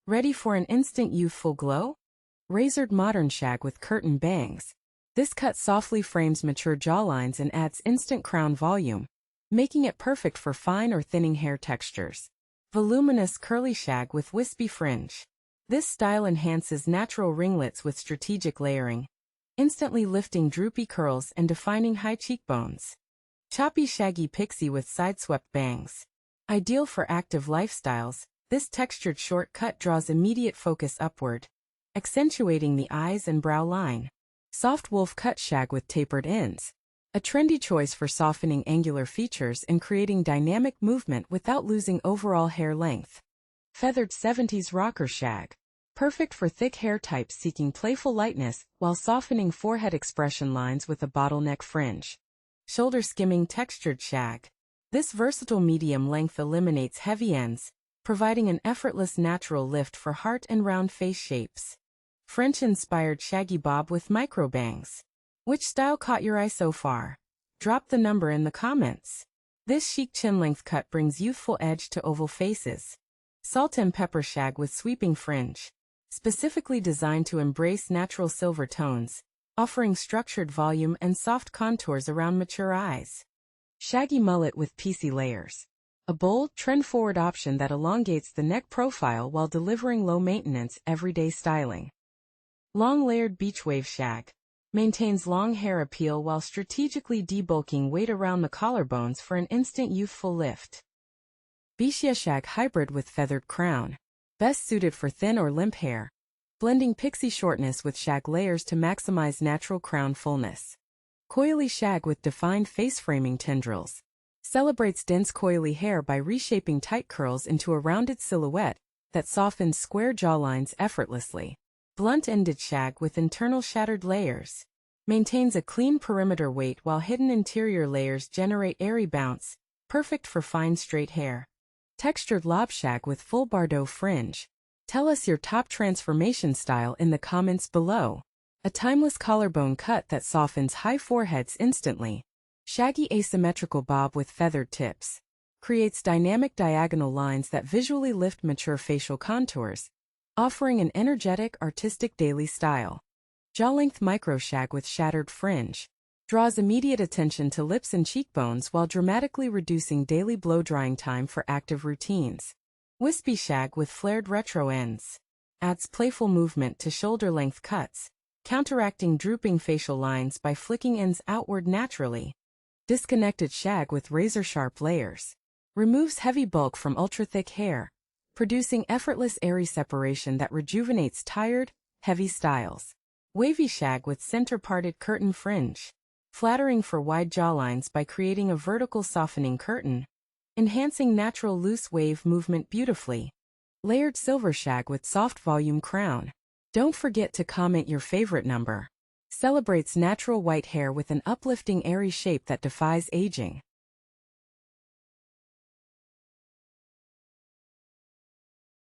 Ready for an instant youthful glow? Razored modern shag with curtain bangs. This cut softly frames mature jawlines and adds instant crown volume, making it perfect for fine or thinning hair textures. Voluminous curly shag with wispy fringe. This style enhances natural ringlets with strategic layering, instantly lifting droopy curls and defining high cheekbones. Choppy shaggy pixie with side-swept bangs. Ideal for active lifestyles, this textured short cut draws immediate focus upward, accentuating the eyes and brow line. Soft wolf cut shag with tapered ends. A trendy choice for softening angular features and creating dynamic movement without losing overall hair length. Feathered 70s rocker shag. Perfect for thick hair types seeking playful lightness while softening forehead expression lines with a bottleneck fringe. Shoulder-skimming textured shag. This versatile medium length eliminates heavy ends, providing an effortless natural lift for heart and round face shapes. French-inspired shaggy bob with micro bangs. Which style caught your eye so far? Drop the number in the comments. This chic chin-length cut brings youthful edge to oval faces. Salt and pepper shag with sweeping fringe. Specifically designed to embrace natural silver tones, offering structured volume and soft contours around mature eyes. Shaggy mullet with piecey layers. A bold, trend-forward option that elongates the neck profile while delivering low-maintenance, everyday styling. Long layered beach wave shag. Maintains long hair appeal while strategically debulking weight around the collarbones for an instant youthful lift. Bixie shag hybrid with feathered crown. Best suited for thin or limp hair. Blending pixie shortness with shag layers to maximize natural crown fullness. Coily shag with defined face framing tendrils. Celebrates dense coily hair by reshaping tight curls into a rounded silhouette that softens square jawlines effortlessly. Blunt-ended shag with internal shattered layers. Maintains a clean perimeter weight while hidden interior layers generate airy bounce, perfect for fine straight hair. Textured lob shag with full Bardot fringe. Tell us your top transformation style in the comments below. A timeless collarbone cut that softens high foreheads instantly. Shaggy asymmetrical bob with feathered tips. Creates dynamic diagonal lines that visually lift mature facial contours, offering an energetic, artistic daily style. Jaw-length micro shag with shattered fringe. Draws immediate attention to lips and cheekbones while dramatically reducing daily blow-drying time for active routines. Wispy shag with flared retro ends. Adds playful movement to shoulder-length cuts, counteracting drooping facial lines by flicking ends outward naturally. Disconnected shag with razor-sharp layers. Removes heavy bulk from ultra-thick hair, producing effortless airy separation that rejuvenates tired, heavy styles. Wavy shag with center-parted curtain fringe. Flattering for wide jawlines by creating a vertical softening curtain, enhancing natural loose wave movement beautifully. Layered silver shag with soft volume crown. Don't forget to comment your favorite number. Celebrates natural white hair with an uplifting airy shape that defies aging.